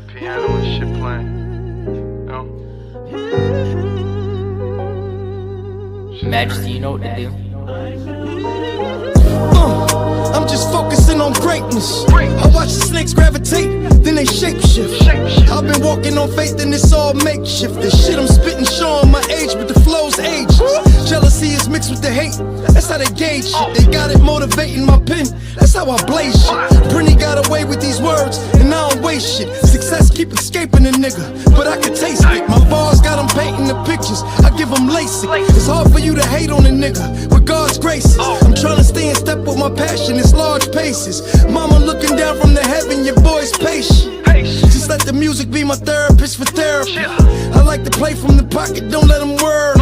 That piano and shit playing. Majesty, you know what to do. I'm just focusing on greatness. I watch the snakes gravitate, then they shapeshift. I've been walking on faith and it's all makeshift. The shit I'm spitting showing my age, but the flow's ageless. Jealousy is mixed with the hate, that's how they gauge shit. They got it motivating my pen, that's how I blaze shit. Britney got away with these words, and I don't waste shit. Success keep escaping a nigga, but I can taste it. My bars got them painting the pictures, I give them LASIK. It's hard for you to hate on a nigga, with God's graces. I'm trying to stay in step with my passion, it's large paces. Mama looking down from the heaven, your boy's patient. Just let the music be my therapist for therapy. I like to play from the pocket, don't let them worry.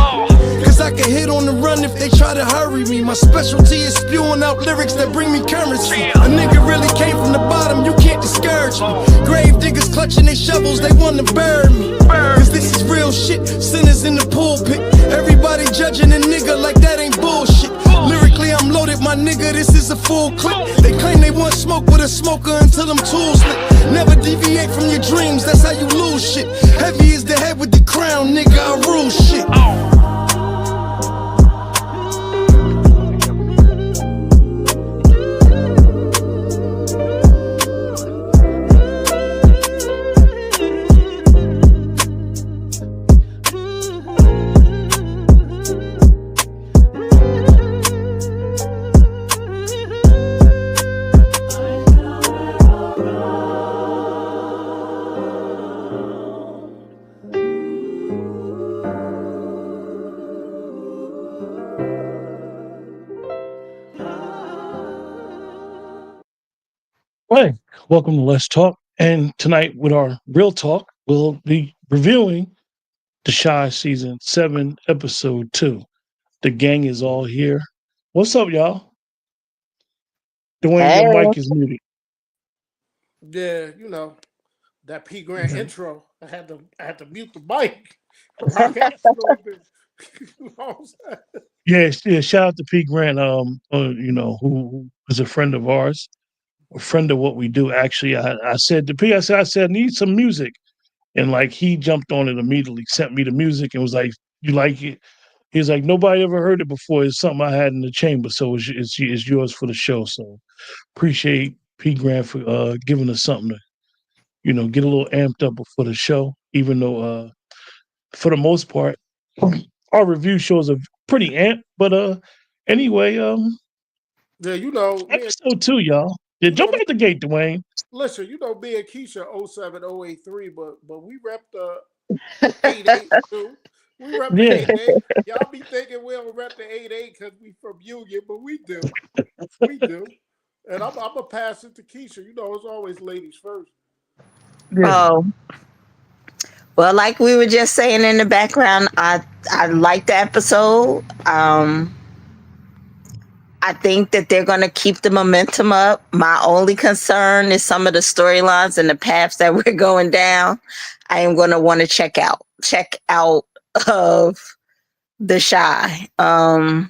Cause I can hit on the run if they try to hurry me. My specialty is spewing out lyrics that bring me currency. A nigga really came from the bottom, you can't discourage me. Grave diggers clutching their shovels, they wanna bury me. Cause this is real shit, sinners in the pulpit. Everybody judging a nigga like that ain't bullshit. Lyrically I'm loaded, my nigga, this is a full clip. They claim they want smoke with a smoker until them tools lit. Never deviate from your dreams, that's how you lose shit. Heavy is the head with the crown, nigga, I rule shit. Hi, welcome to Let's Talk. And tonight, with our real talk, we'll be reviewing The Shy Season 7, Episode 2. The gang is all here. What's up, y'all? Dwayne, your mic is muted. Yeah, you know, that P Grant intro. I had to mute the mic. I got a little bit, you know what I'm saying? Yeah, shout out to P. Grant, who is a friend of ours, a friend of what we do. Actually, I said to P, I said, I need some music. And like he jumped on it immediately, sent me the music and was like, "You like it?" He's like, "Nobody ever heard it before. It's something I had in the chamber, so it's yours for the show." So appreciate P Grant for giving us something to, get a little amped up before the show. Even though for the most part, our review shows are pretty amped. But anyway, Yeah, you know, episode 2, y'all. Yeah, jump out the gate, Dwayne. Listen, you know, me and Keisha 07083, but we rep the 88 too. We rep the 88. Y'all be thinking we don't rep the 88 because we from Union, but we do. We do. And I'm gonna pass it to Keisha. You know, it's always ladies first. Yeah. Oh, well, like we were just saying in the background, I like the episode. I think that they're going to keep the momentum up. My only concern is some of the storylines and the paths that we're going down. I am going to want to check out of The Shy. I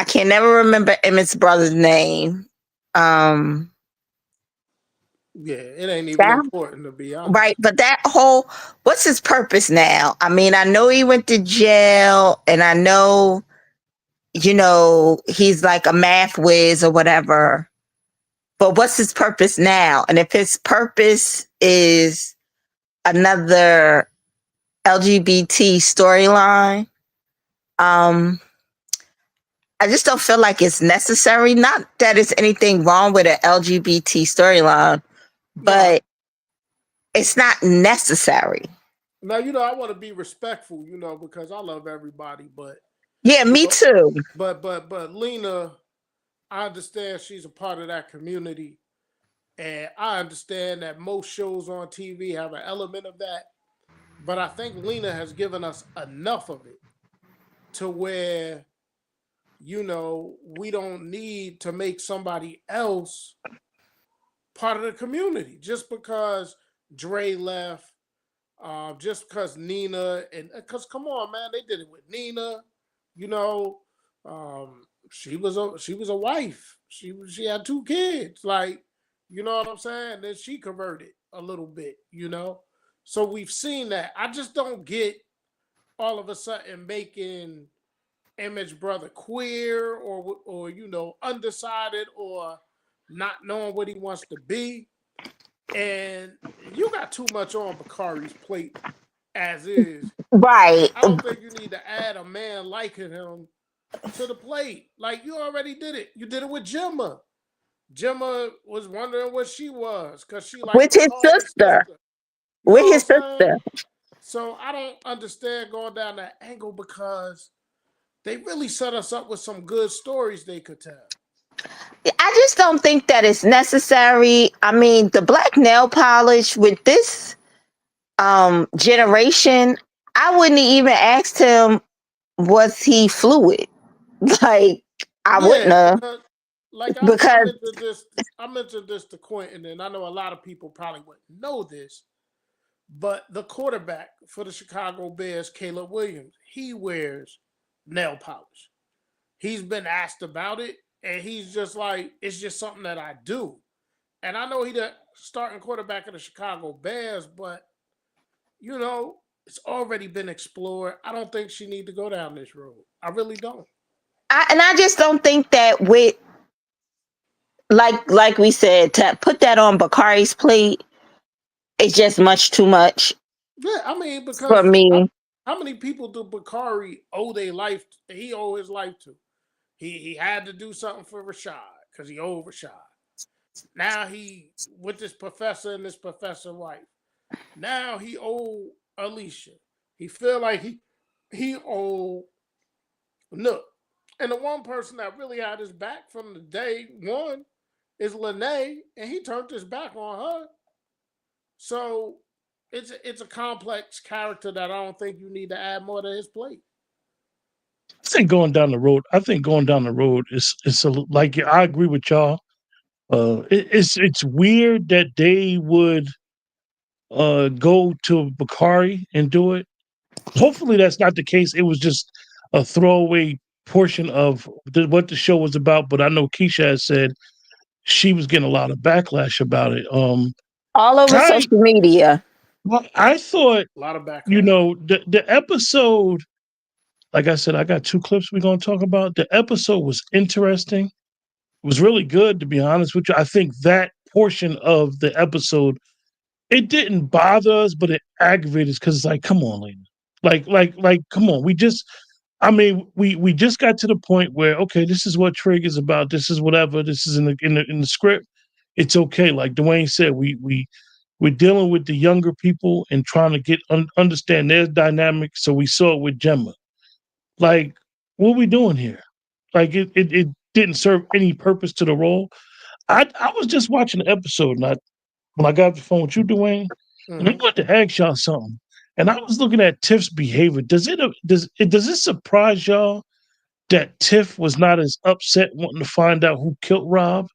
can never remember Emmett's brother's name. Yeah, it ain't even important to be honest. Right, but that whole, what's his purpose now? I mean, I know he went to jail, and I know, he's like a math whiz or whatever. But what's his purpose now? And if his purpose is another LGBT storyline, I just don't feel like it's necessary. Not that there's anything wrong with an LGBT storyline, but it's not necessary. Now, you know, I want to be respectful, you know, because I love everybody, but yeah, me too. But Lena, I understand she's a part of that community, and I understand that most shows on TV have an element of that. But I think Lena has given us enough of it to where, you know, we don't need to make somebody else part of the community just because Dre left, just because Nina, and because come on, man, they did it with Nina. You know, she was a wife. She had 2 kids. Like, you know what I'm saying? Then she converted. a little bit, you know. So we've seen that. I just don't get all of a sudden making Image Brother queer or you know undecided or not knowing what he wants to be. And you got too much on Bakari's plate as is. Right. I don't think you need to add a man liking him to the plate. Like you already did it. You did it with Gemma. Gemma was wondering what she was because she liked With his Bakari's sister. sister. You With know his what I'm saying? sister. So I don't understand going down that angle because they really set us up with some good stories they could tell. I just don't think that it's necessary. I mean, the black nail polish with this generation, I wouldn't even asked him was he fluid. Like I wouldn't Yeah, have because like because I mentioned this to Quentin, and I know a lot of people probably wouldn't know this, but the quarterback for the Chicago Bears, Caleb Williams, he wears nail polish. He's been asked about it, and he's just like, it's just something that I do. And I know he the starting quarterback of the Chicago Bears, but you know, it's already been explored. I don't think she need to go down this road. I really don't. I just don't think that with like we said, to put that on Bakari's plate is just much too much Yeah, I mean, for because me. how many people do Bakari owe their life? He owe his life to. He had to do something for Rashad because he owed Rashad. Now he with this professor and this professor wife. Now he owe Alicia. He feel like he owe Nook. And the one person that really had his back from the day one is Lene, and he turned his back on her. So it's a complex character that I don't think you need to add more to his plate. I think going down the road. I think going down the road is like I agree with y'all. It's weird that they would go to Bakari and do it. Hopefully, that's not the case. It was just a throwaway portion of what the show was about. But I know Keisha has said she was getting a lot of backlash about it. All over I social media. I thought, A lot of you backlash. know, the episode. Like I said, I got two clips we're going to talk about. The episode was interesting. It was really good, to be honest with you. I think that portion of the episode, it didn't bother us, but it aggravated us because it's like, come on, Lena. Come on. We just got to the point where, okay, this is what Trig is about. This is whatever. This is in the script. It's okay. Like Dwayne said, we're dealing with the younger people and trying to get understand their dynamic. So we saw it with Gemma. Like, what are we doing here? Like, it didn't serve any purpose to the role. I was just watching the episode, and when I got off the phone with you, Dwayne, and I Mm-hmm. wanted to ask y'all something. And I was looking at Tiff's behavior. Does it surprise y'all that Tiff was not as upset wanting to find out who killed Rob?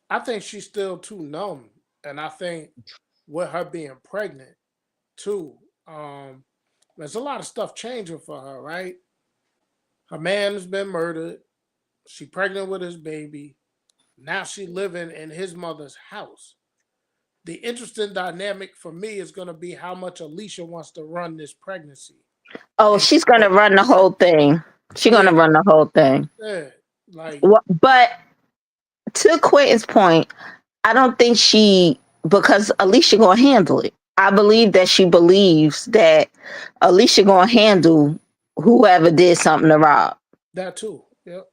I think she's still too numb, and I think with her being pregnant too, there's a lot of stuff changing for her. Right, her man has been murdered. She pregnant with his baby. Now she living in his mother's house. The interesting dynamic for me is going to be how much Alicia wants to run this pregnancy. Oh, And she's gonna run the whole thing. She's yeah, gonna run the whole thing. yeah, like But to Quentin's point, I don't think because Alicia gonna handle it. I believe that she believes that Alicia gonna handle whoever did something to Rob. that too. Yep.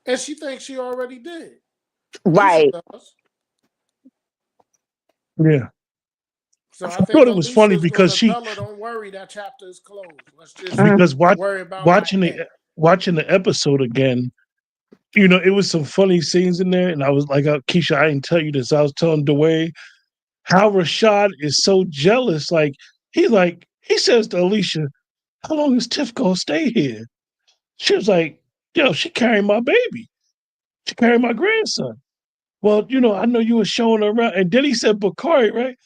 And she thinks she already did. Alicia Right. does. Yeah. So I I think thought it was funny Alicia's going because to tell her, "Don't worry, that chapter is closed. Let's just Mm. because worry about my watching day." the episode again, it was some funny scenes in there, and I was like, Keisha, I didn't tell you this. I was telling Dwayne how Rashad is so jealous. Like he says to Alicia, "How long is Tiff gonna stay here?" She was like, "Yo, she carrying my baby. She carrying my grandson." Well, I know you were showing her around, and then he said Bakari, right?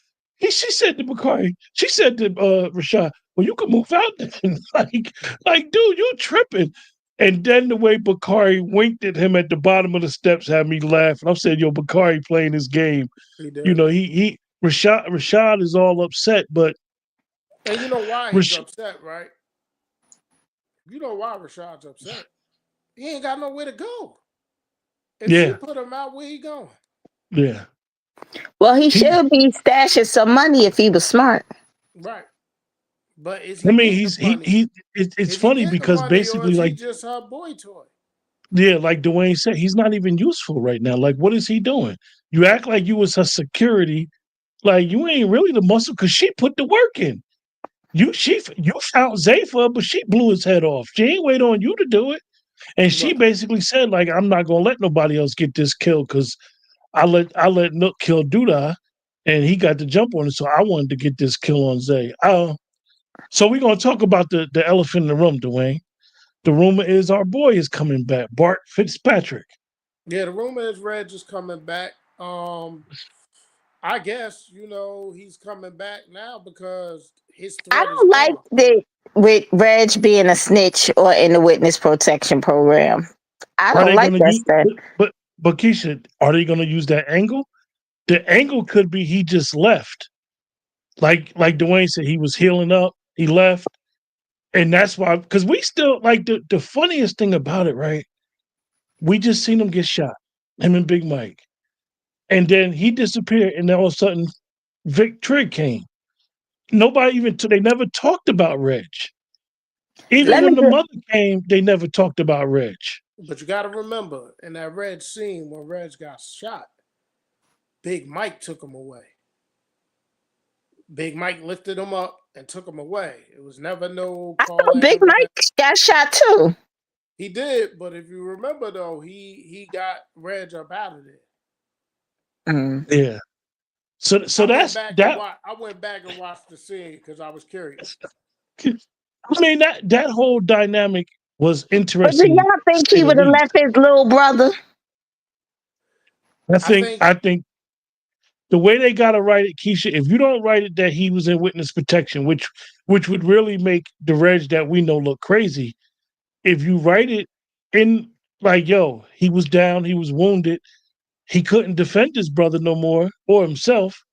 She said to Bakari, she said to Rashad, "Well, you can move out then." like, dude, you tripping. And then the way Bakari winked at him at the bottom of the steps had me laughing. I'm saying, yo, Bakari playing his game. He You did. know, Rashad is all upset, but And you know why he's upset, right? You know why Rashad's upset. He ain't got nowhere to go. If she put him out, where he going? Yeah. Well, he should be stashing some money if he was smart. Right. But is he? I mean, money? it's funny because basically, or is like, he just her boy toy? yeah, like Dwayne said, he's not even useful right now. Like, what is he doing? You act like you was her security, like you ain't really the muscle because she put the work in. You found Zayfa, but she blew his head off. She ain't wait on you to do it. And she basically said, like, I'm not gonna let nobody else get this kill because I let Nook kill Duda, and he got the jump on it. So I wanted to get this kill on Zay. So we're gonna talk about the elephant in the room, Dwayne. The rumor is our boy is coming back, Bart Fitzpatrick. Yeah, the rumor is Reg is coming back. I guess he's coming back now because his threat I don't like that with Reg being a snitch or in the witness protection program. I don't like that stuff. But Keisha, are they gonna use that angle? The angle could be he just left. Like Dwayne said, he was healing up, he left. And that's why, because we still like the funniest thing about it, right? We just seen him get shot, him and Big Mike. And then he disappeared, and all of a sudden, Vic Trigg came. Nobody they never talked about Reg. Even when the mother came, they never talked about Reg. But you got to remember, in that Reg scene when Reg got shot, Big Mike took him away. Big Mike lifted him up and took him away. It was never no. I thought Big Mike got shot too. He did, but if you remember though, he got Reg up out of there. Yeah. So that's that. I went back and watched the scene because I was curious. I mean that whole dynamic was interesting. But do y'all think he would have left his little brother? I think the way they gotta write it, Keisha, if you don't write it that he was in witness protection, which would really make the Reg that we know look crazy. If you write it in like, yo, he was down, he was wounded, he couldn't defend his brother no more or himself,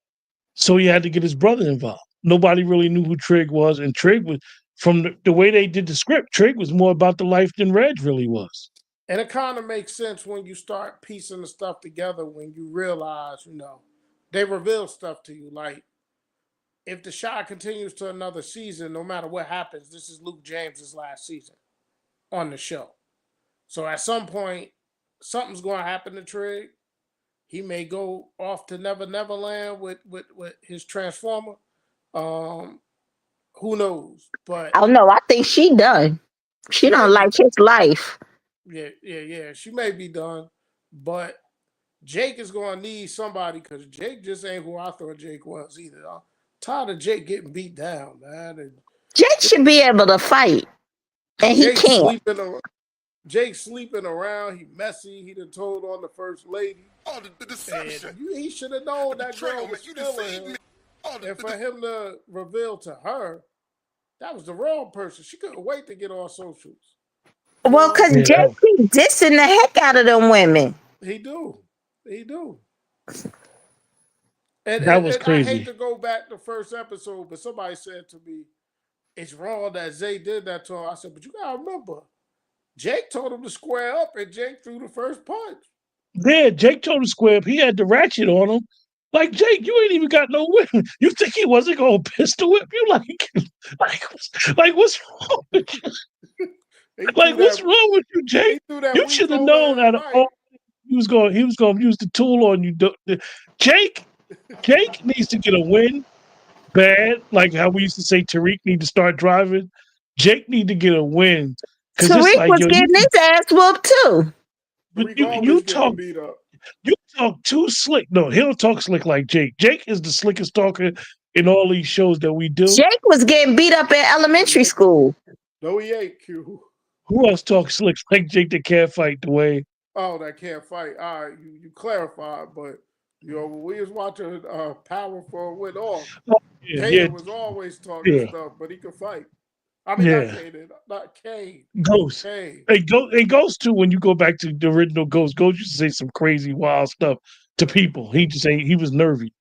so he had to get his brother involved. Nobody really knew who Trigg was, and Trigg was, from the way they did the script, Trigg was more about the life than Reg really was. And it kind of makes sense when you start piecing the stuff together, when you realize, they reveal stuff to you. Like, if the shot continues to another season, no matter what happens, this is Luke James's last season on the show. So at some point, something's going to happen to Trigg. He may go off to Never Neverland with his Transformer. Who knows? But I don't know. I think she done. She don't like his life. Yeah. She may be done, but Jake is going to need somebody because Jake just ain't who I thought Jake was either. I'm tired of Jake getting beat down, man. And Jake should be able to fight, and he can't. Jake's sleeping around. He messy. He done told on the first lady. Oh, the deception. He should have known that girl was feeling him. And for him to reveal to her, that was the wrong person. She couldn't wait to get on socials. Well, because Jake be dissing the heck out of them women. He do. And that was crazy. I hate to go back to the first episode, but somebody said to me, it's wrong that Zay did that to him. I said, but you got to remember, Jake told him to square up, and Jake threw the first punch. Yeah, Jake told him to square up. He had the ratchet on him. Like, Jake, you ain't even got no whip. You think he wasn't going to pistol whip you? Like what's wrong with you? What's wrong with you, Jake? You should have known out of all he was going to use the tool on you. Jake needs to get a win bad, like how we used to say Tariq need to start driving. Jake need to get a win. Tariq was getting his ass whooped too. But you talk too slick. No, he don't talk slick like Jake. Jake is the slickest talker in all these shows that we do. Jake was getting beat up in elementary school. No, he ain't, Q. Who else talks slick like Jake that can't fight the way? Oh, that can't fight. All right, you clarified, but when we was watching Power for a Win Off, Taylor was always talking stuff, but he could fight. I mean, not Yeah, Kanan, not Kane. Ghost. Kane. It goes to when you go back to the original Ghost. Ghost used to say some crazy, wild stuff to people. He just say he was nervy.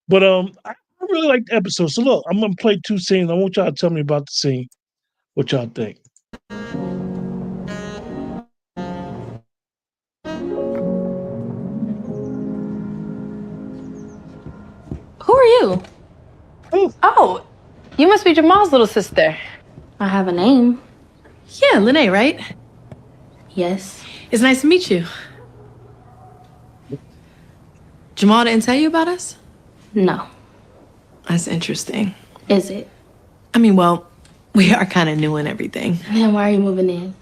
But I really like the episode. So look, I'm gonna play 2 scenes. I want y'all to tell me about the scene. What y'all think? Who are you? Oh, Oh, you must be Jamal's little sister. I have a name. Yeah, Lene, right? Yes. It's nice to meet you. Jamal didn't tell you about us? No. That's interesting. Is it? I mean, well, we are kind of new and everything. Then why are you moving in?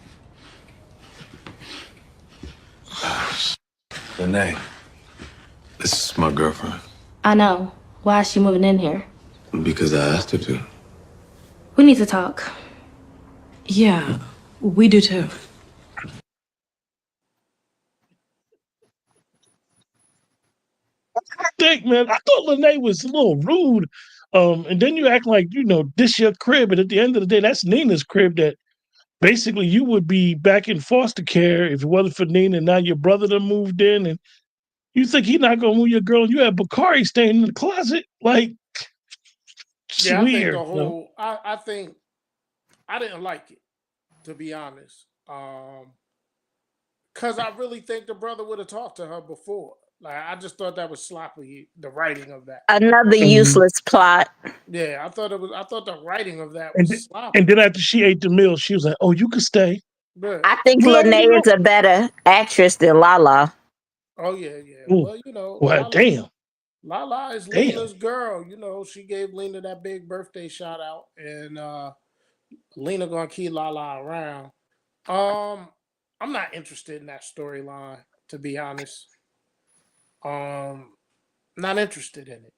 Renee, this is my girlfriend. I know. Why is she moving in here? Because I asked her to. We need to talk. Yeah, we do too. I think, man, I thought Lene was a little rude. And then you act like, this your crib. And at the end of the day, that's Nina's crib that basically you would be back in foster care if it wasn't for Nina. And now your brother done moved in and you think he not gonna move your girl. And you have Bakari staying in the closet. Like, it's Yeah, I think weird. the whole. I think I didn't like it, to be honest. Because I really think the brother would have talked to her before. Like, I just thought that was sloppy. The writing of that. Another Mhm. useless plot. Yeah, I thought the writing of that And, was sloppy. and then after she ate the meal, she was like, "Oh, you can stay." But, I think Well, Lene is a better actress than Lala. oh yeah, yeah. Ooh, Well, well, damn. Lala is Damn. Lena's girl. She gave Lena that big birthday shout out, and Lena gonna keep Lala around. I'm not interested in that storyline, to be honest. Not interested in it.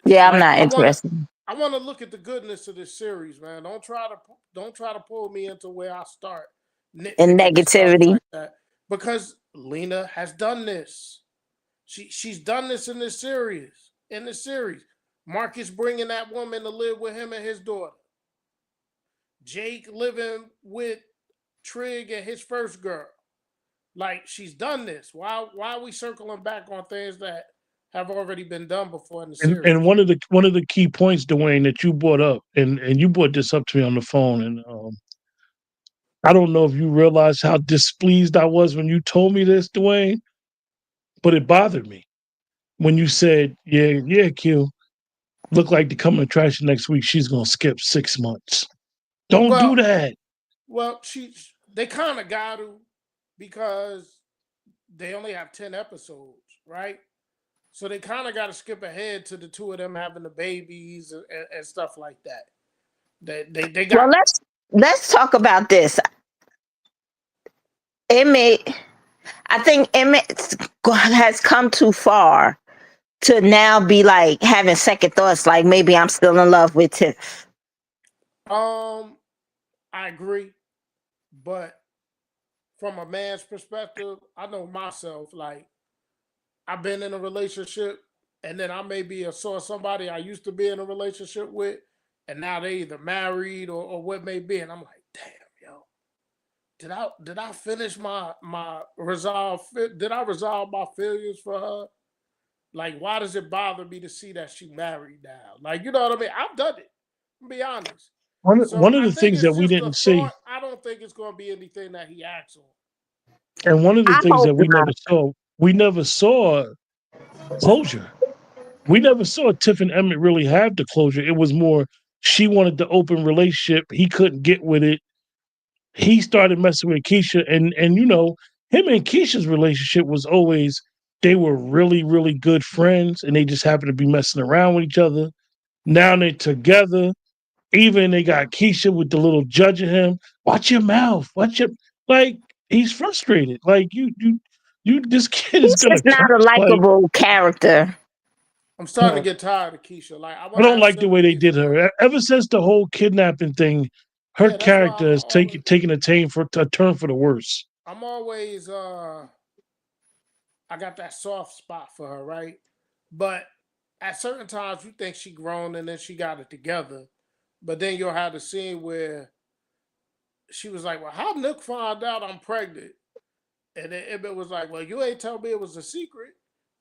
Yeah, I'm Like, not interested. I want to look at the goodness of this series, man. Don't try to pull me into where I start nitpicking And and stuff negativity. like that, because Lena has done this. She's done this in this series. Marcus bringing that woman to live with him and his daughter. Jake living with Trig and his first girl. Like, she's done this. Why are we circling back on things that have already been done before in the series? And one of the key points, Dwayne, that you brought up, and you brought this up to me on the phone, and I don't know if you realize how displeased I was when you told me this, Dwayne, but it bothered me when you said, "Yeah, Q, look like the coming attraction next week. She's gonna skip 6 months. Don't do that." Well, they kind of got to, because they only have 10 episodes, right? So they kind of got to skip ahead to the two of them having the babies and stuff like that. They got. Well, let's talk about this. I think Emmett has come too far to now be like having second thoughts, like maybe I'm still in love with Tiff. I agree, but from a man's perspective, I know myself. Like, I've been in a relationship, and then I maybe saw somebody I used to be in a relationship with, and now they either married or what may be, and I'm like, damn, yo, did I finish my resolve? Did I resolve my failures for her? Like, why does it bother me to see that she married now? Like, you know what I mean? I've done it. I'll be honest. One of I the think things it's that we just a didn't see, thought. I don't think it's going to be anything that he acts on. and one of the I things hope that we not. never saw closure. We never saw Tiff and Emmett really have the closure. It was more she wanted the open relationship. He couldn't get with it. He started messing with Keisha, and him and Keisha's relationship was always, they were really, really good friends, and they just happened to be messing around with each other. Now they're together. Even they got Keisha with the little judging him. Watch your mouth. Like, he's frustrated. Like, this kid is He's gonna just not a curse. Like, likable character. I'm starting to get tired of Keisha. Like, I I want to don't have like the way they sympathy did for her. her. Ever since the whole kidnapping thing, her Yeah, that's why character has taken a turn for the worse. I'm always I got that soft spot for her, right? But at certain times you think she grown and then she got it together. But then you'll have the scene where she was like, "Well, how Nick found out I'm pregnant?" And then Emmett was like, "Well, you ain't tell me it was a secret."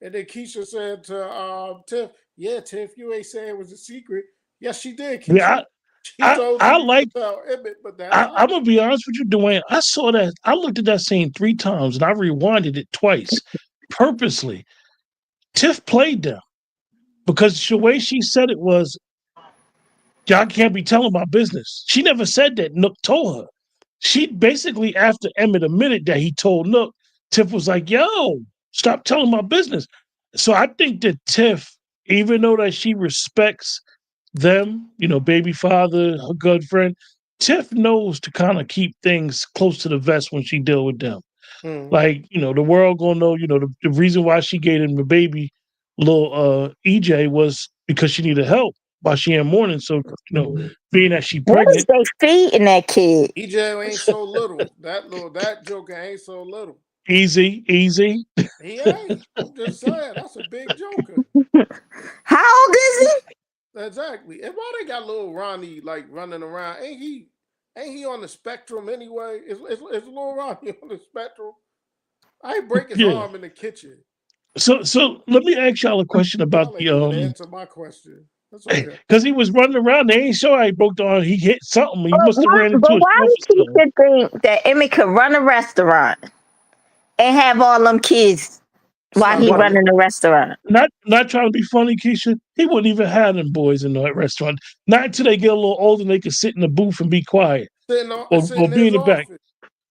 And then Keisha said to Tiff, "Yeah, Tiff, you ain't saying it was a secret." Yes, she did, Keisha. Yeah, She told you I you like. could tell Emmett, but that's I'm gonna be honest with you, Dwayne. I saw that. I looked at that scene 3 times and I rewinded it twice, purposely. Tiff played them because the way she said it was, "Y'all can't be telling my business." She never said that. Nook told her. She basically, after Emmett admitted that he told Nook, Tiff was like, "Yo, stop telling my business." So I think that Tiff, even though that she respects them, baby father, her good friend, Tiff knows to kind of keep things close to the vest when she deal with them. Mhm. Like, the world gonna know, the reason why she gave him the baby, little EJ, was because she needed help while she in mourning. So, being that she What is pregnant, they feeding that kid? EJ ain't so little. That joker ain't so little. easy, easy. He ain't. I'm just saying, that's a big joker. How old is he? Exactly. And why they got little Ronnie like running around? Ain't he on the spectrum anyway? Is little Ronnie on the spectrum? I ain't break his Yeah. arm in the kitchen. So let me ask y'all a question about Y'all ain't the even answer my question. That's okay. because he was running around. They ain't sure how he broke the arm. He hit something. He must have ran But into a why shelf did or something. Keisha think that Emmett could run a restaurant and have all them kids while he Snuggling What? with running the restaurant? Not trying to be funny, Keisha. He wouldn't even have them boys in that restaurant. Not until they get a little older and they can sit in the booth and be quiet or sitting in be his in the back. office.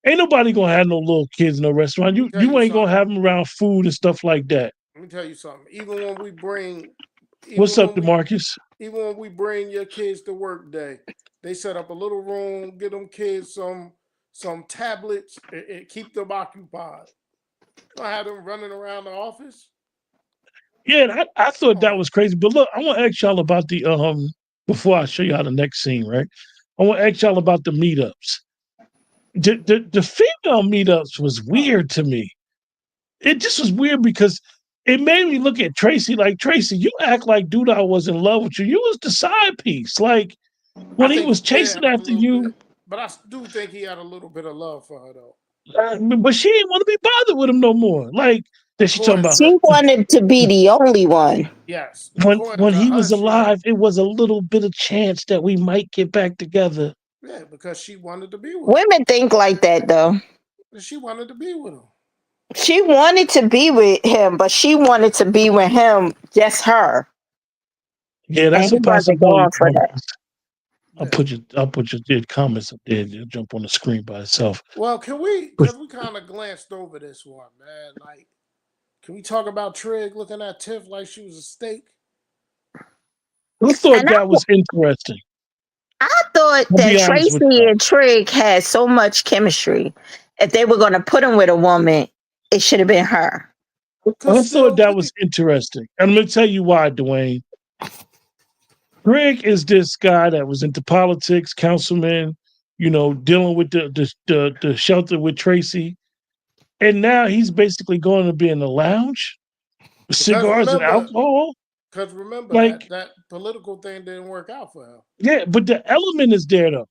Ain't nobody gonna have no little kids in no restaurant. Let me You tell you you ain't gonna something. have them around food and stuff like that. Let me tell you something. What's Even up, when we DeMarcus? even when we bring your kids to work day, they set up a little room, get them kids some tablets, and keep them occupied. Don't have them running around the office. Yeah, and I Come thought that on. was crazy. But look, I want to ask y'all about the before I show y'all the next scene, right? I want to ask y'all about the meetups. The female meetups was Oh, weird to me. It just was weird because it made me look at Tracy like, Tracy, you act like Doodah was in love with you. You was the side piece. Like I when he think he was did chasing have a after little bit, you, but I do think he had a little bit of love for her though. but she didn't want to be bothered with him no more. Like that she talking According about to She wanted to be the only one. yes, when according when to he her, was she had alive, it was a little bit of chance that we might get back together. yeah because she wanted to be with him. Women think like that though. She wanted to be with him. She wanted to be with him, but she wanted to be with him, just her. Yeah, And that's he a wasn't possibility. going for that. Yeah. I'll put your dead comments up there. It'll jump on the screen by itself. Well, can we? Because we kind of glanced over this one, man. Like, can we talk about Trig looking at Tiff like she was a steak? I thought And that was interesting. I thought I'll that be honest with Tracy you. and Trig had so much chemistry. If they were going to put him with a woman, it should have been her. Could I thought still that be. was interesting. And I'm going to tell you why, Dwayne. Greg is this guy that was into politics, councilman, dealing with the shelter with Tracy. And now he's basically going to be in the lounge with Because cigars and remember, alcohol. because remember Like, that political thing didn't work out for her. yeah, but the element is there though.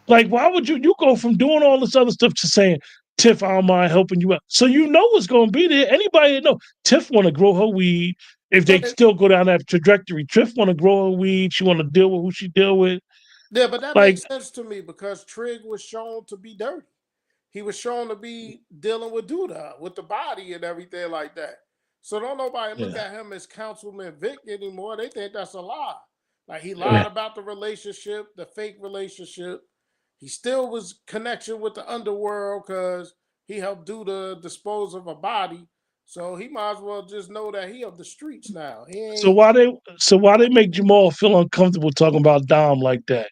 Like, why would you go from doing all this other stuff to saying, Tiff, I don't mind helping you out? So you know what's going to be there. Anybody that know, Tiff want to grow her weed. If they But still go down that trajectory, Tiff want to grow her weed. She want to deal with who she deal with. yeah, but that Like, makes sense to me because Trig was shown to be dirty. He was shown to be dealing with Duda, with the body and everything like that. So don't nobody look yeah, at him as Councilman Vic anymore. They think that's a lie. Like he yeah. lied about the relationship, the fake relationship. He still was connection with the underworld because he helped Duda dispose of a body. So he might as well just know that he of the streets now. He So ain't. why they make Jamal feel uncomfortable talking about Dom like that?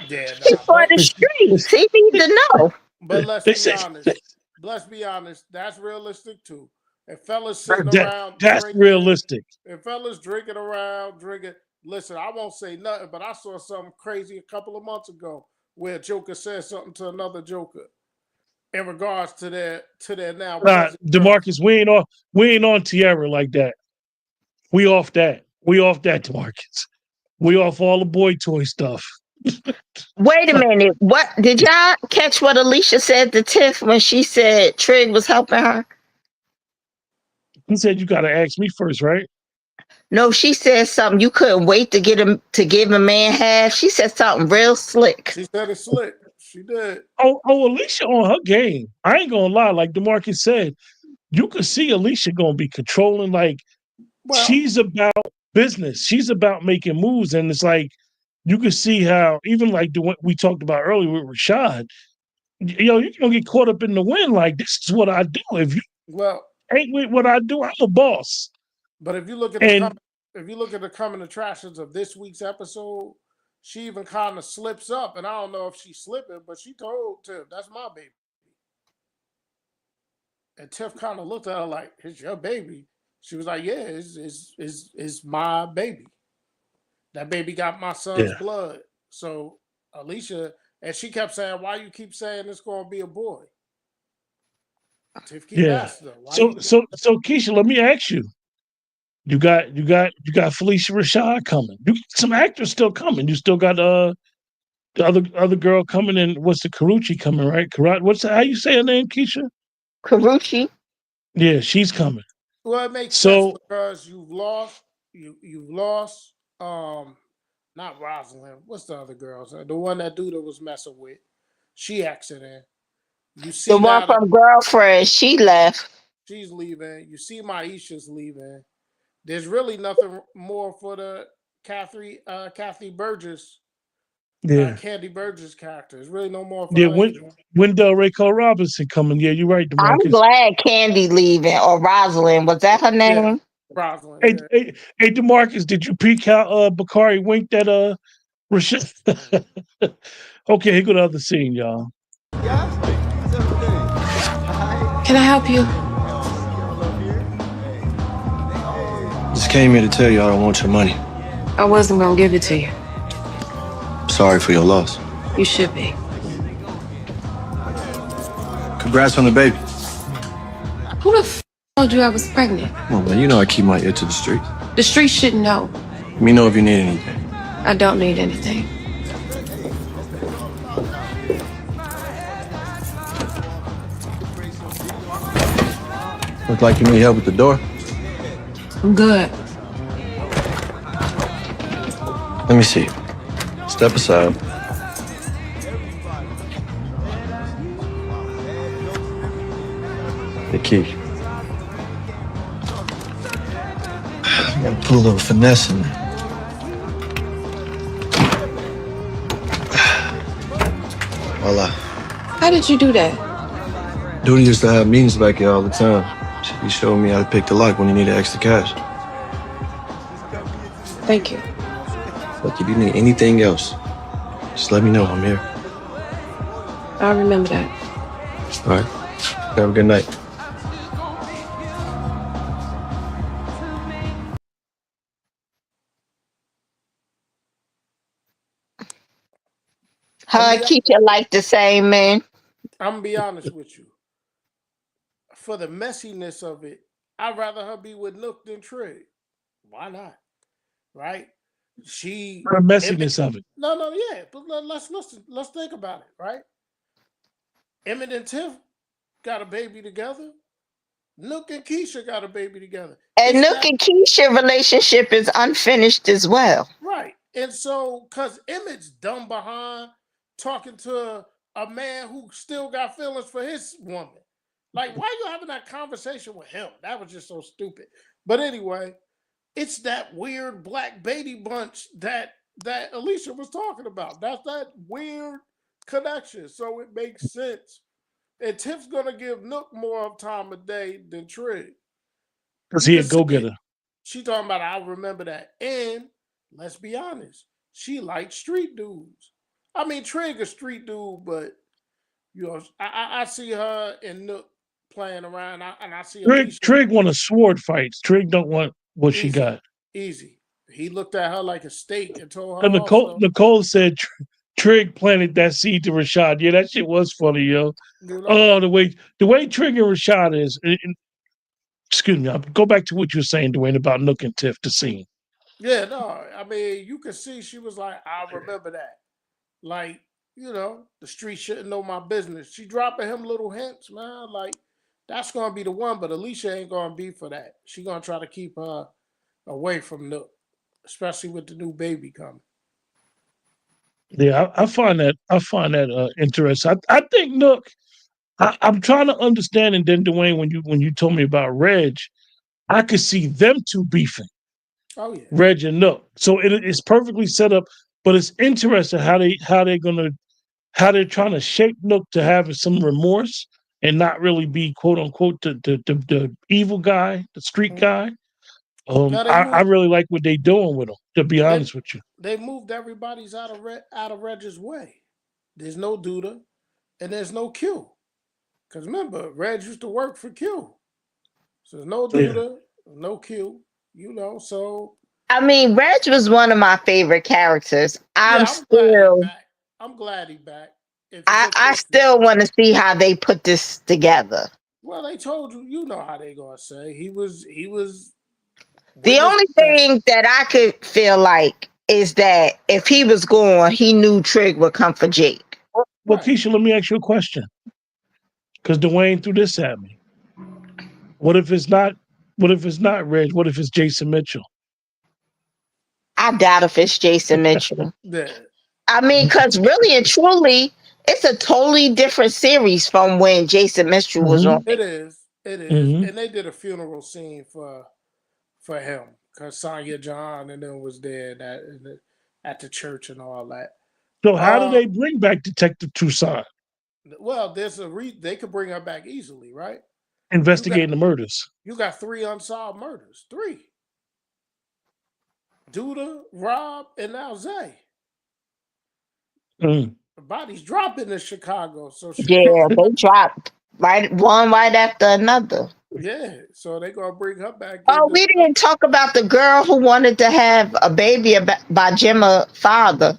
Yeah, He's nah. for the streets. He need to know. But let's They be said honest. Let's be honest. That's realistic too. If fellas sitting that around that's drinking, realistic. if fellas drinking around drinking, listen, I won't say nothing, but I saw something crazy a couple of months ago where a Joker said something to another Joker in regards to their now Nah, present Demarcus, girlfriend. we ain't on Tierra like that. We off that. We off that, Demarcus. We off all the boy toy stuff. Wait a minute. What did y'all catch what Alicia said to Tiff when she said Trig was helping her? He said you got to ask me first, right? No, she said something. You couldn't wait to get him to give a man half. She said something real slick. She said it's slick. She did. Oh, Alicia on her game. I ain't gonna lie. Like DeMarcus said, you could see Alicia gonna be controlling. Like Well, she's about business. She's about making moves, and it's like you could see how even like the one we talked about earlier with Rashad. Yo, you're gonna get caught up in the wind. Like this is what I do. If you well, ain't with what I do, I'm a boss. but if you look at And the coming attractions of this week's episode, she even kind of slips up, and I don't know if she's slipping, but she told Tiff, "That's my baby." And Tiff kind of looked at her like, "It's your baby." She was like, "Yeah, it's my baby. That baby got my son's yeah, blood." So Alicia, and she kept saying, "Why you keep saying it's gonna be a boy?" Tiff keep yeah. asking her, "Why So you?" so Keisha, let me ask you. You got Felicia Rashad coming. You got some actors still coming. You still got the other girl coming in. What's the Karuchi coming, right? How you say her name, Keisha? Karuchi. Yeah, she's coming. Well, it makes sense So because you've lost not Rosalind. What's the other girl? The one that dude was messing with. She accident. You The see one now that from Girlfriend, she left. she's leaving. You see Maisha's leaving. There's really nothing more for the Kathy Burgess, yeah, Candy Burgess character. There's really no more for yeah. her either. Wendell Rayco Robinson coming. Yeah, you're right, I'm Demarcus. glad Candy leaving or Rosalind. Was that her Yeah, name? Rosalind. Hey, Yeah. hey, Demarcus, did you peek how Bakari winked at Rashad? Okay, here go the other scene, y'all. Can I help you? Just came here to tell you I don't want your money. I wasn't gonna give it to you. Sorry for your loss. You should be. Congrats on the baby. Who the told you I was pregnant? Come on, man. You know I keep my ear to the street. The street shouldn't know. Let me know if you need anything. I don't need anything. Look like you need help with the door. I'm good. Let me see. Step aside. The key. Gotta put a little finesse in there. Voila. How did you do that? Duty used to have meetings back here all the time. He showed me how to pick the lock when you needed extra cash. Thank you. Look, if you need anything else, just let me know. I'm here. I'll remember that. All right. Have a good night. Her I'm and be Keisha like the same man. I'm gonna be honest with you. For the messiness of it, I'd rather her be with Nook than Trig. Why not? Right? She The messiness of it. no, yeah. But let's listen. Let's think about it. Right? Emmett and Tiff got a baby together. Nook and Keisha got a baby together. And It's Nook that and Keisha relationship is unfinished as well. right. And so, because Emmett's dumb behind talking to a man who still got feelings for his woman. Like, why you having that conversation with him? That was just so stupid. But anyway, it's that weird black baby bunch that Alicia was talking about. That's that weird connection. So it makes sense. And Tiff's gonna give Nook more of time of day than Trig. Cause You he can a see go it. getter. She talking about I remember that. And let's be honest, she likes street dudes. I mean, Trig a street dude, but you know, I see her and Nook playing around, and I see Alicia Trig want a sword fight. Trig don't want what she easy, got. easy. He looked at her like a steak and told her And off. So, Nicole said Trig planted that seed to Rashad. Yeah, that shit was funny, yo. you know, Oh, the way Trig and Rashad is. Excuse me. I'll go back to what you were saying, Dwayne, about Nook and Tiff, the scene. yeah, no, I mean, you could see she was like, I remember that. Like, the street shouldn't know my business. She dropping him little hints, man. Like, that's gonna be the one, but Alicia ain't gonna be for that. She gonna try to keep her away from Nook, especially with the new baby coming. Yeah, I find that interesting. I think Nook. I'm trying to understand, and then Dwayne, when you told me about Reg, I could see them two beefing, Oh yeah. Reg and Nook. So it's perfectly set up, but it's interesting how they're trying to shape Nook to have some remorse and not really be quote unquote the evil guy, the street Mhm. guy. Now I really like what they're doing with him. To be they honest with you, they moved everybody's out of Reg's way. There's no Duda and there's no Q. Cause remember, Reg used to work for Q. So there's no yeah, Duda, no Q, so I mean, Reg was one of my favorite characters. yeah, I'm glad he back. I'm glad he back. If you look I closely at still it. want to see how they put this together. Well, they told you, you know how they gonna say. He was The witness only protection. thing that I could feel like is that if he was gone, he knew Trig would come for Jake. well, Right. Keisha, let me ask you a question because Dwayne threw this at me. What if it's not? What if it's not Reg? What if it's Jason Mitchell? I doubt if it's Jason Mitchell. Yeah. I mean, because really and truly, it's a totally different series from when Jason Mitchell was on Hmm. It it. is. It is. Hmm. And they did a funeral scene for him. Cause Sonya John and then was there at the church and all that. So how do Uh they bring back Detective Toussaint well, there's they could bring her back easily, right? You got investigating the murders? you got three unsolved murders. Three. Duda, Rob, and now Zay. Mm. The body's dropping in Chicago. So Yeah, they dropped one right after another. yeah, so they gonna bring her back Oh, in. we didn't talk about the girl who wanted to have a baby by Gemma's father.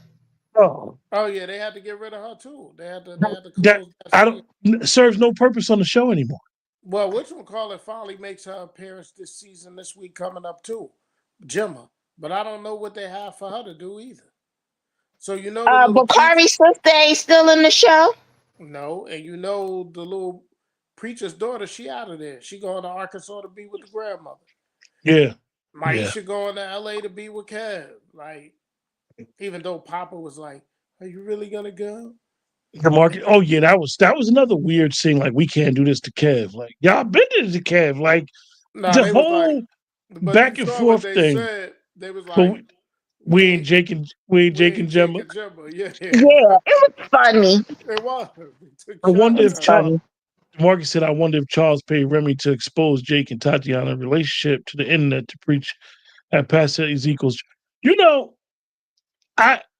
Oh, Oh yeah, they had to get rid of her too. They that, had to that close that I scene. don't serves no purpose on the show anymore. Well, which one call it finally makes her appearance this season, this week coming up too, Gemma. But I don't know what they have for her to do either. So the little preach Bakari's sister ain't still in the show. no, and the little preacher's daughter, she out of there. She going to Arkansas to be with the grandmother. Yeah, yeah. Maisha going to LA to be with Kev. Like, even though Papa was like, "Are you really gonna go?" The market. Oh yeah, that was another weird scene. Like we can't do this to Kev. Like y'all been to the Kev. Like Nah, the they was like, whole but you back and saw what forth they thing. said. They was But like, we we ain't ain't, Jake and we ain't we Jake and ain't Jake Gemma. and Jimbo. Yeah, Yeah, it was funny. it was. They took I shots wonder It was if at her. Charles. funny. Marcus said, "I wonder if Charles paid Remy to expose Jake and Tatiana's relationship to the internet to preach at Pastor Ezekiel's." You know,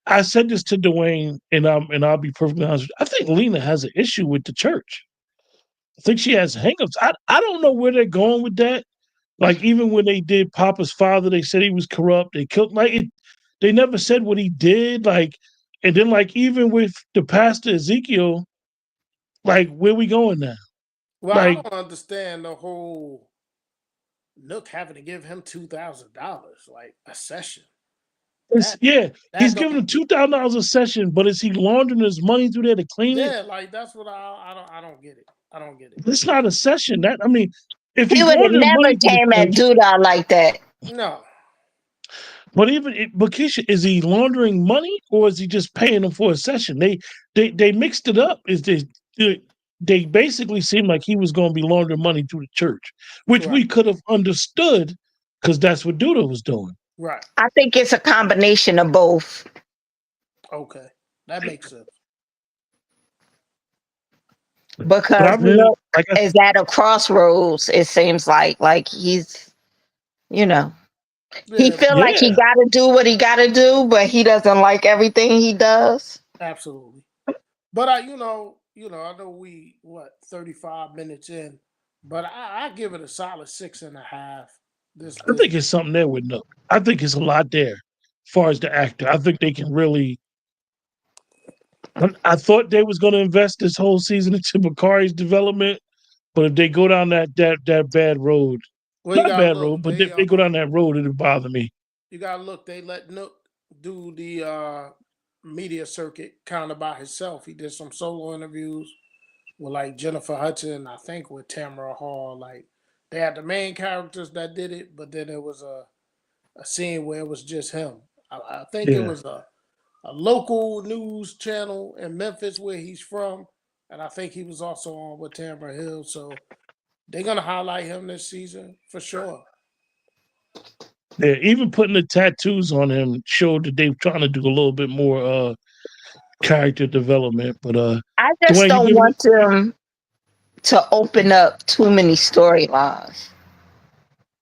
I said this to Dwayne, and I'll be perfectly honest. I think Lena has an issue with the church. I think she has hangups. I don't know where they're going with that. Like even when they did Papa's father, they said he was corrupt. They killed like it. They never said what he did. Like, and then like even with the pastor Ezekiel, like where we going now? Well, I Like don't understand the whole Nook having to give him $2,000 like a session. it's That yeah, he's that giving him don't. $2,000 a session, but is he laundering his money through there to clean it? Yeah, like that's what I don't get it. I don't get it. It's not a session. That I mean, if He he's would have laundering never money through the came at church, Duda like that. No. but but Keisha, is he laundering money or is he just paying them for a session? They mixed it up. They basically seemed like he was going to be laundering money through the church, which Right. we could have understood because that's what Duda was doing. Right. I think it's a combination of both Okay. That makes sense. But I because really Nook like. is at a crossroads. It seems like he's, you know, he Yeah, feel like he Yeah, got to do what he got to do, but he doesn't like everything he does. absolutely. But I know we 35 minutes in, but I give it a solid 6.5. This I this think it's something there with Nook. I think it's a lot there, as far as the actor. I think they can really. I thought they was going to invest this whole season into Bakari's development, but if they go down that bad road, well, you not gotta bad look. road, but if they go down that road, it'll bother me. You gotta look. They let Nook do the media circuit kind of by himself. He did some solo interviews with like Jennifer Hudson, I think with Tamara Hall. Like they had the main characters that did it, but then there was a scene where it was just him. I think it Yeah. was a local news channel in Memphis where he's from. And I think he was also on with Tamara Hill. So they're gonna highlight him this season for sure. Yeah, even putting the tattoos on him showed that they were trying to do a little bit more character development. But I just Dwayne, you don't giving it? want them to open up too many storylines.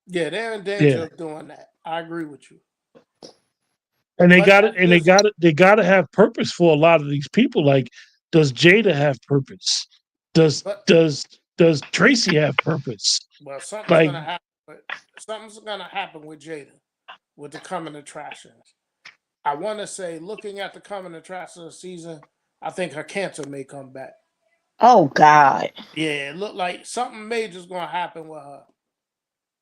Yeah, they're in danger Yeah. of doing that. I agree with you. And they But got it, that's and they just got it. They got to have purpose for a lot of these people. Like, does Jada have purpose? Does but does does Tracy have purpose? well, something's Like, gonna happen. But something's gonna happen with Jada with the coming attractions. I want to say, looking at the coming attractions season, I think her cancer may come back. Oh God. Yeah, it looked like something major's gonna happen with her,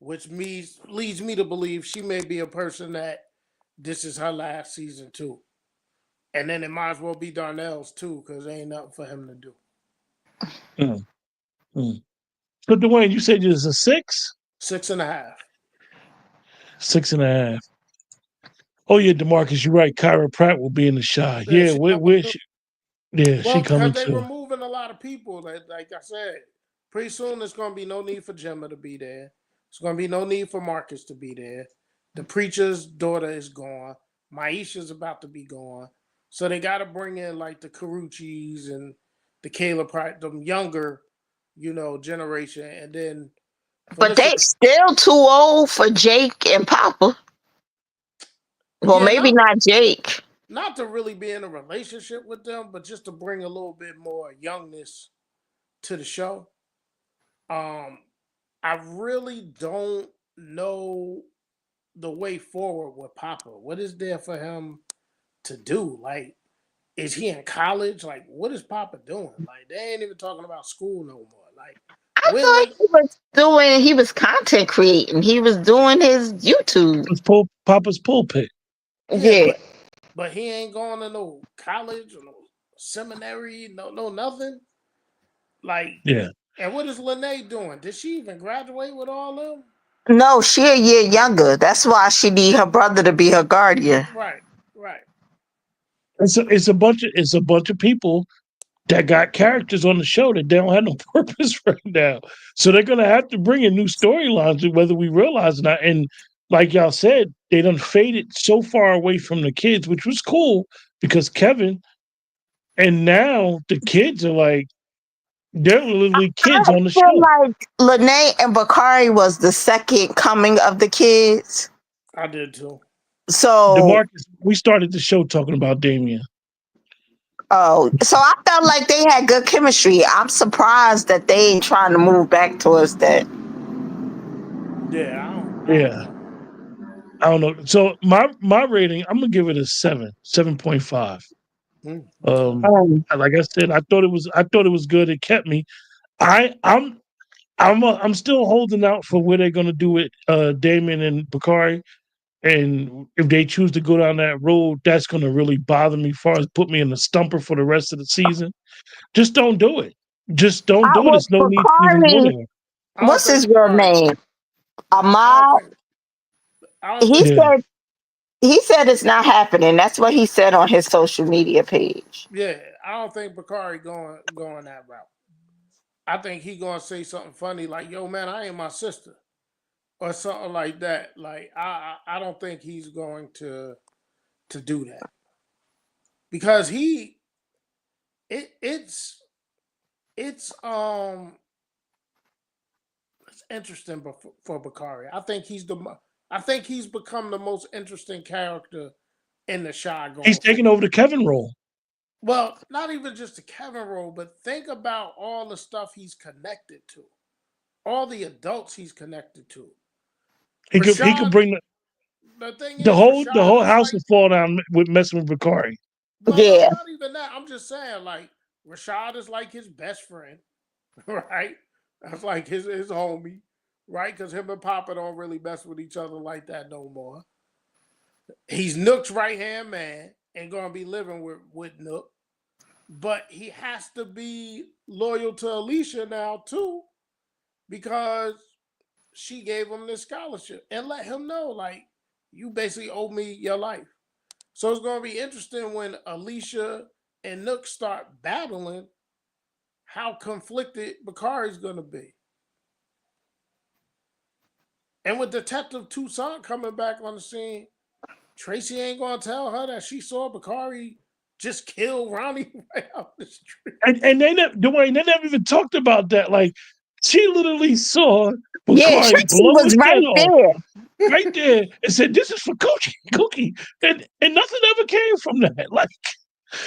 which leads me to believe she may be a person that this is her last season too. And then it might as well be Darnell's too, because there ain't nothing for him to do. mm, mm. So Dwayne, you said it's a 6, 6.5. 6.5. Oh yeah, Demarcus, you're right. Kyra Pratt will be in the Shy. Yeah, Yeah, she coming where too. yeah, she Well, because coming they too. removing a lot of people. Like I said, pretty soon there's going to be no need for Gemma to be there. There's going to be no need for Marcus to be there. The preacher's daughter is gone. Maisha's about to be gone. So they got to bring in like the Carucci's and the Kayla Pratt, the younger, generation. And then But Felicia, they still too old for Jake and Papa. Well, yeah, maybe not Jake. not to really be in a relationship with them, but just to bring a little bit more youngness to the show. Um, I really don't know the way forward with Papa. What is there for him to do? Like, is he in college? Like, what is Papa doing? Like, they ain't even talking about school no more. Like, I when thought Lin- he was content creating. He was doing his YouTube. It's Papa's pulpit. yeah, Yeah. but he ain't going to no college or no seminary, no nothing. Like, Yeah. and what is Lene doing? Did she even graduate with all them? No, she a year younger. That's why she need her brother to be her guardian. Right, right. It's a bunch of people that got characters on the show that they don't have no purpose right now. So they're gonna have to bring in new storylines, whether we realize it or not. And like y'all said, they done faded so far away from the kids, which was cool because Kevin, and now the kids are like they're literally kids I on the feel show. like Lene and Bakari was the second coming of the kids. I did too. So, DeMarcus, we started the show talking about Damien. so I felt like they had good chemistry. I'm surprised that they ain't trying to move back towards that. Yeah, I don't Yeah. know. I don't know. So my rating, I'm gonna give it a 7.5. Okay. Like I said, I thought it was good. It kept me. I'm still holding out for what they're gonna do with Damon and Bakari. And if they choose to go down that road, that's gonna really bother me. Far as put me in the stumper for the rest of the season. Just don't do it. Just don't do it. With There's no need to even go Bakari, there. I don't what's think his real Bakari. name? I don't Ahmad. think. I don't He think. Yeah. said it's not happening. That's what he said on his social media page. Yeah, I don't think Bakari going that route. I think he gonna say something funny like, "Yo, man, I ain't my sister," or something like that. Like, I don't think he's going to do that because it's it's it's interesting for Bakari. I think he's become the most interesting character in the Shy He's going taking forward. over the Kevin role. Well, not even just the Kevin role, but think about all the stuff he's connected to, all the adults he's connected to. He could Rashad, bring the thing is, the Rashad whole is house like, will fall down with messing with Bakari. well, no, Yeah. not even that. I'm just saying, like, Rashad is like his best friend, right? That's like his homie, right? Because him and Papa don't really mess with each other like that no more. He's Nook's right hand man. and gonna be living with Nook, but he has to be loyal to Alicia now too, because she gave him this scholarship and let him know, like, you basically owe me your life. So it's gonna be interesting when Alicia and Nook start battling, how conflicted Bakari's gonna be. And with Detective Toussaint coming back on the scene, Tracy ain't gonna tell her that she saw Bakari just kill Ronnie right out the street. And they never, Dwayne, they never even talked about that. Like, she literally saw Yeah, Bakari Tracy blow was his head right off there. right there and said, "This is for Cookie," and nothing ever came from that. Like,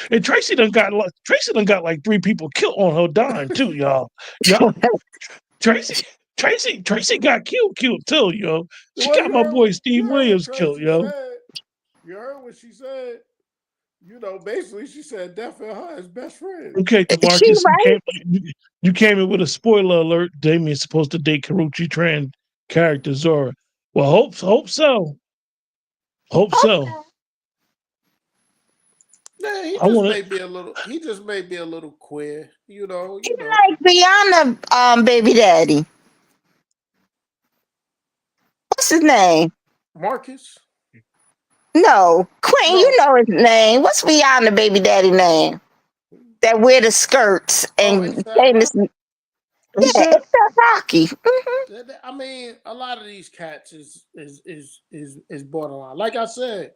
and Tracy done got like 3 people killed on her dime too, y'all. Y'all, Tracy got killed too, yo. She Well, got my boy Steve you heard what Williams killed, Tracy yo. said. You heard what she said. You know, basically, she said Death and her is best friends. Okay, She Demarcus, right. you came in with a spoiler alert. Damien's supposed to date Karuchi Tran character Zora. Well, hope so. Hope so. Yeah, he I just want may to. be a little. He just may be a little queer. You know. Even like Brianna, baby daddy. What's his name? Marcus. No, Queen. You No. know his name. What's Brianna, baby daddy name? That wear the skirts Oh, and ASAP famous. Rocky. What's Yeah, that? it's that Rocky. I mean, a lot of these cats is borderline. Like I said,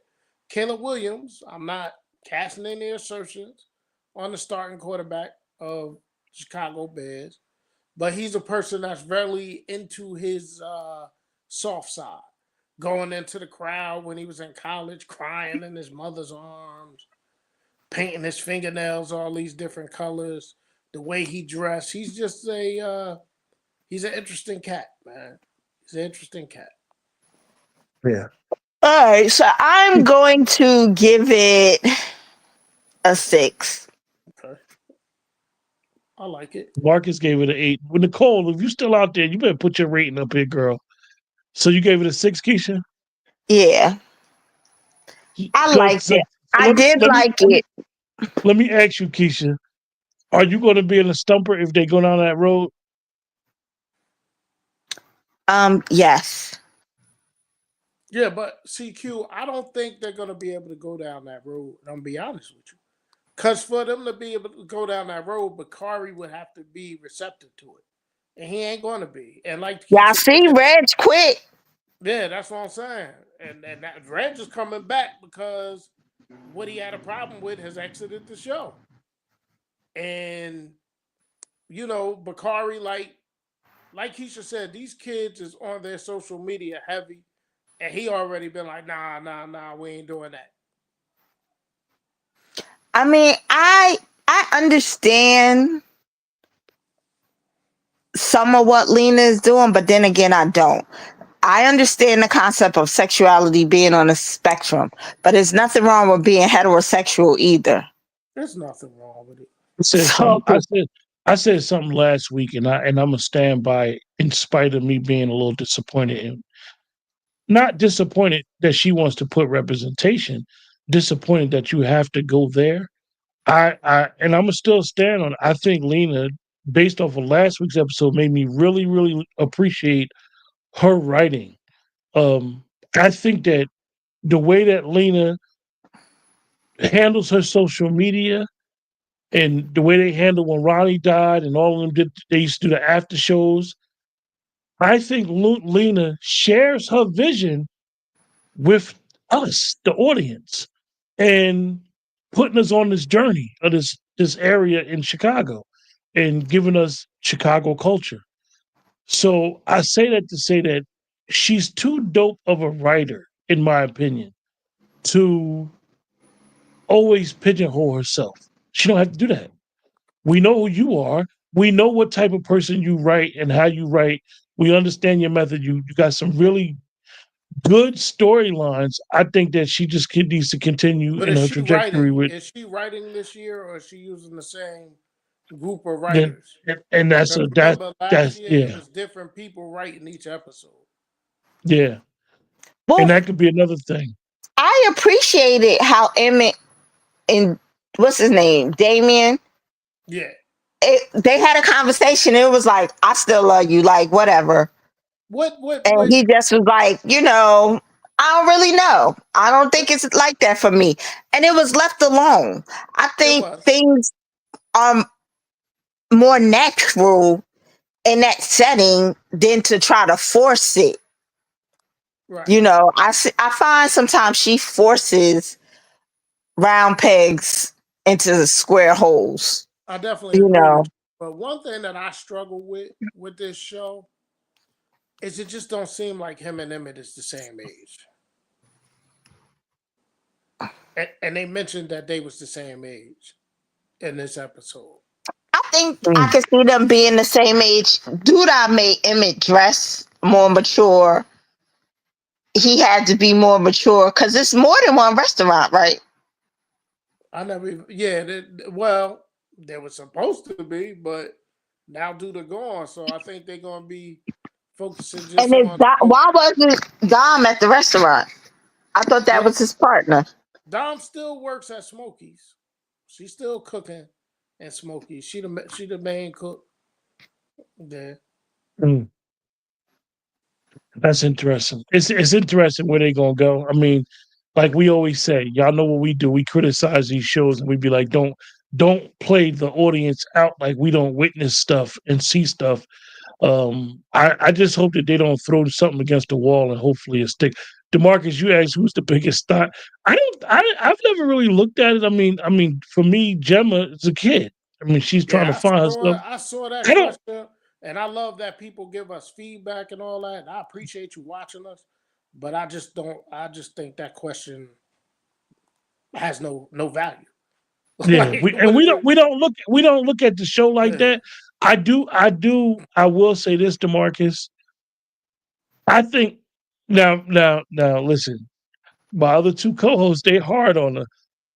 Caleb Williams. I'm not casting any assertions on the starting quarterback of Chicago Bears, but he's a person that's very into his soft side. Going into the crowd when he was in college, crying in his mother's arms, painting his fingernails all these different colors, the way he dressed. He's just he's an interesting cat, man. He's an interesting cat. Yeah. All right, so I'm going to give it a 6. Okay. I like it. Marcus gave it an 8. Well, Nicole, if you're still out there, you better put your rating up here, girl. So you gave it a 6, Keisha? Yeah, I liked So it. I let me did let me like it. let me ask you, Keisha. Are you going to be in a stumper if they go down that road? Yes. Yeah, but CQ, I don't think they're gonna be able to go down that road. I'm gonna be honest with you. Because for them to be able to go down that road, Bakari would have to be receptive to it. And he ain't gonna be. And like Y'all Keisha see, said, Reg quit. yeah, that's what I'm saying. And that Reg is coming back because what he had a problem with has exited the show. And you know, Bakari, like Keisha said, these kids is on their social media heavy, and he already been like, nah, we ain't doing that. I mean, I understand some of what Lena is doing, but then again, I don't. I understand the concept of sexuality being on a spectrum, but there's nothing wrong with being heterosexual either. There's nothing wrong with it. I said So something. I said something last week, and I'm gonna stand by it, in spite of me being a little disappointed. And not disappointed that she wants to put representation. Disappointed that you have to go there. And I'm gonna still stand on it. I think Lena, based off of last week's episode, made me really, really appreciate her writing. Um, I think that the way that Lena handles her social media and the way they handled when Ronnie died and all of them did, they used to do the after shows. I think Lena shares her vision with us, the audience, and putting us on this journey of this area in Chicago and giving us Chicago culture. So I say that to say that she's too dope of a writer, in my opinion, to always pigeonhole herself. She don't have to do that. We know who you are. We know what type of person you write and how you write. We understand your method. You got some really good storylines. I think that she just needs to continue But in her trajectory with. is she writing this year, or is she using the same group of Then, writers? and that's Because a remember, last that's year it yeah, was different people writing each episode. yeah, and well, that could be another thing. I appreciated how Emmett and what's his name, Damien. Yeah. They had a conversation. It was like, I still love you, like whatever. What And he just was like, I don't really know. I don't think it's like that for me. And it was left alone. I it think was. things are more natural in that setting than to try to force it. Right. I find sometimes she forces round pegs into square holes. I definitely You agree with know, you. But one thing that I struggle with this show is it just don't seem like him and Emmett is the same age. And they mentioned that they was the same age in this episode. I think I can see them being the same age. Dude, I made Emmett dress more mature. He had to be more mature because it's more than one restaurant, right? I never even, yeah, well, they were supposed to be, but now due to gone, so I think they're gonna be focusing just And on why wasn't Dom at the restaurant? I thought that well, was his partner. Dom still works at Smokies. She's still cooking at Smokies. She the main cook there. Mm. That's interesting. It's interesting where they gonna go. I mean, like we always say, y'all know what we do. We criticize these shows and we be like, don't play the audience out like we don't witness stuff and see stuff. I just hope that they don't throw something against the wall and hopefully it stick. DeMarcus, you asked who's the biggest star. I've never really looked at it. I mean, for me, Gemma is a kid. I mean, she's trying to Yeah, find herself. I saw that I don't. question, and I love that people give us feedback and all that. And I appreciate you watching us, but I just don't. I just think that question has no value. Yeah, Like we what and it we is. don't look at the show like Yeah. that. I will say this, DeMarcus. I think now. Listen, my other two co-hosts, they hard on her.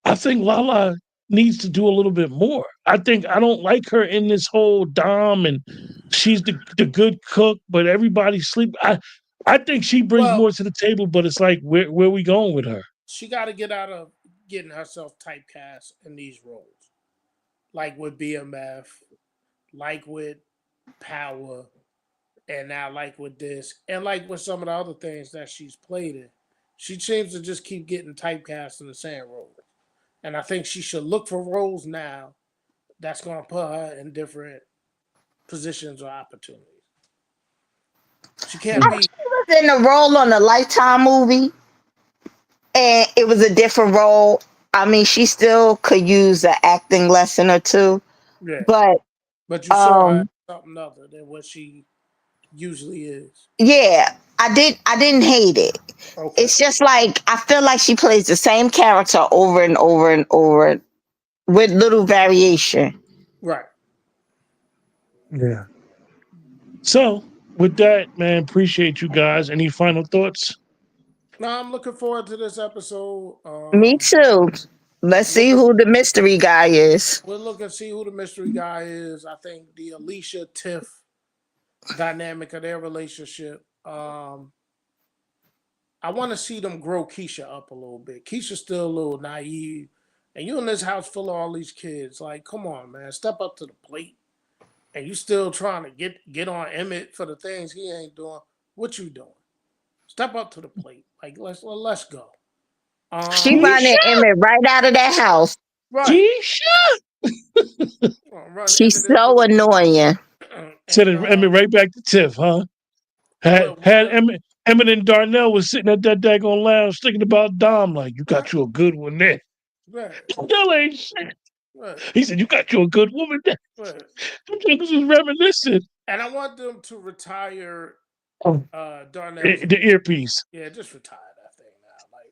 I think Lala needs to do a little bit more. I don't like her in this whole Dom and she's the good cook, but everybody sleep. I think she brings Well, more to the table, but it's like where we going with her? she got to get out of getting herself typecast in these roles, like with BMF, like with Power, and now like with this, and like with some of the other things that she's played in. She seems to just keep getting typecast in the same role. And I think she should look for roles now that's going to put her in different positions or opportunities. She can't be. She was in a role on a Lifetime movie, and it was a different role. I mean, she still could use an acting lesson or two, Yeah. but But you saw her as something other than what she usually is. yeah, I didn't hate it. Okay. It's just like I feel like she plays the same character over and over and over with little variation. Right. Yeah. So with that, man, appreciate you guys. Any final thoughts? No, I'm looking forward to this episode. Me too. Let's see who the mystery guy is. We'll look and see who the mystery guy is. I think the Alicia Tiff dynamic of their relationship. I want to see them grow Keisha up a little bit. Keisha's still a little naive. And you in this house full of all these kids. Like, come on, man. Step up to the plate. And you still trying to get on Emmett for the things he ain't doing. What you doing? Step up to the plate. Like, let's go. She running Emmett right out of that house. Right. Keisha She's so annoying. sent Emmett right back to Tiff, huh? Had Emmett and Darnell was sitting at that daggone lounge thinking about Dom, like, you got you a good one there. Right. Darnell ain't shit. Right. He said, you got you a good woman there. Right. Them niggas was reminiscent. And I want them to retire Darnell. The earpiece. Yeah, just retire that thing now. Like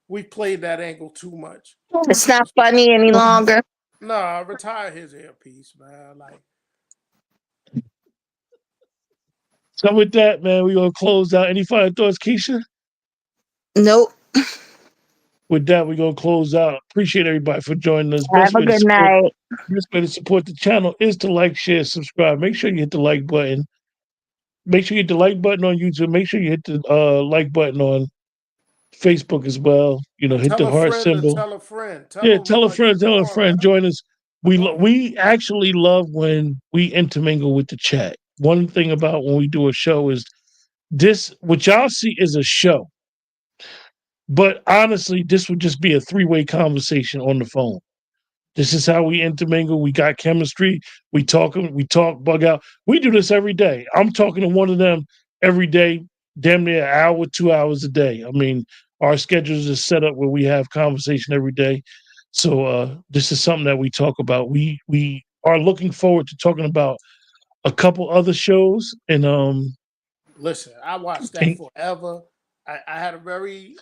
we played that angle too much. It's not funny any longer. No, retire his earpiece, man. Like. So with that, man, we're gonna close out. Any final thoughts, Keisha? Nope. With that, we're gonna close out. Appreciate everybody for joining us. Have a good night. Best way to support the channel is to like, share, subscribe. Make sure you hit the like button. Make sure you hit the like button on YouTube. Make sure you hit the like button on Facebook as well. You know, hit Tell the a heart friend to symbol. tell a friend. Yeah, Them, tell a friend, come tell a on, friend. man. Join us. We actually love when we intermingle with the chat. One thing about when we do a show is this. What y'all see is a show, but honestly, this would just be a three-way conversation on the phone. This is how we intermingle. We got chemistry. We talk, bug out. We do this every day. I'm talking to one of them every day, damn near an hour, 2 hours a day. I mean, our schedules are set up where we have conversation every day. So this is something that we talk about. We are looking forward to talking about a couple other shows and Listen, I watched that forever. I had a very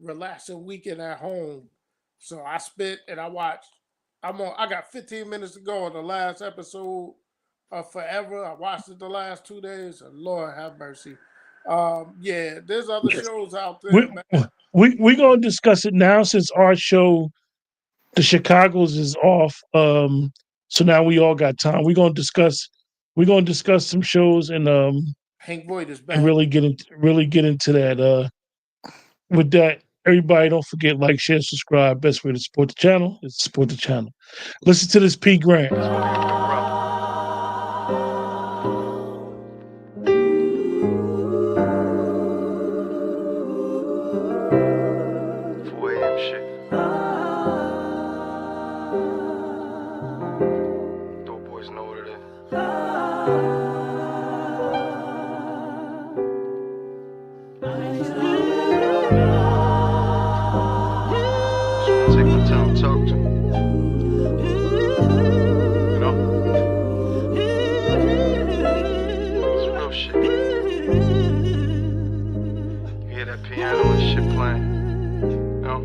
relaxing weekend at home. So I spent and I watched. I got 15 minutes to go on the last episode of Forever. I watched it the last 2 days. And Lord have mercy. Yeah, there's other shows out there, man. we're gonna discuss it now since our show, the Chicago's, is off. So now we all got time. We're gonna discuss some shows and Hank Voight is back. and really get into that. With that, everybody don't forget, like, share, subscribe. Best way to support the channel is to support the channel. Listen to this P. Grant. Take my time, talk to me. You know? It's real shit. You hear that piano and shit playing? You know?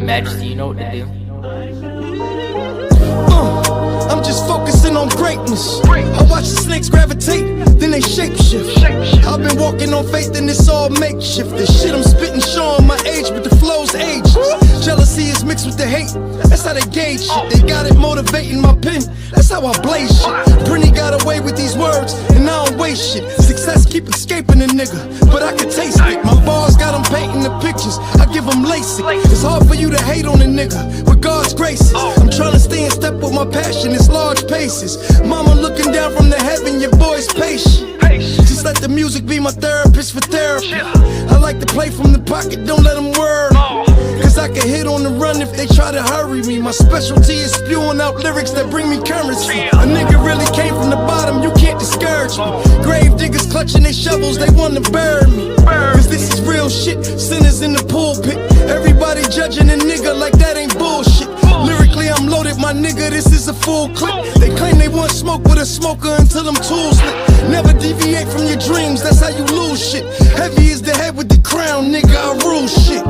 Majesty, you know what to do. I'm just focusing on greatness. I watch the snakes gravitate, then they shapeshift. I've been walking on faith and it's all makeshift. The shit I'm spitting showing my age, but the flow's ageless. Jealousy is mixed with the hate, that's how they gauge shit. They got it motivating my pen, that's how I blaze shit. Britney got away with these words, and I don't waste shit. Success keep escaping a nigga, but I can taste it. My bars got them painting the pictures, I give them LASIK. It's hard for you to hate on a nigga, with God's graces. I'm trying to stay in step with my passion, it's large paces. Mama looking down from the heaven, your boy's patient. Just let the music be my therapist for therapy. I like to play from the pocket, don't let them worry. Cause I can hit on the run if they try to hurry me. My specialty is spewing out lyrics that bring me currency. A nigga really came from the bottom, you can't discourage me. Grave diggers clutching their shovels, they wanna bury me. Cause this is real shit, sinners in the pulpit. Everybody judging a nigga like that ain't bullshit. Lyrically I'm loaded, my nigga, this is a full clip. They claim they want smoke with a smoker until them tools lit. Never deviate from your dreams, that's how you lose shit. Heavy is the head with the crown, nigga, I rule shit.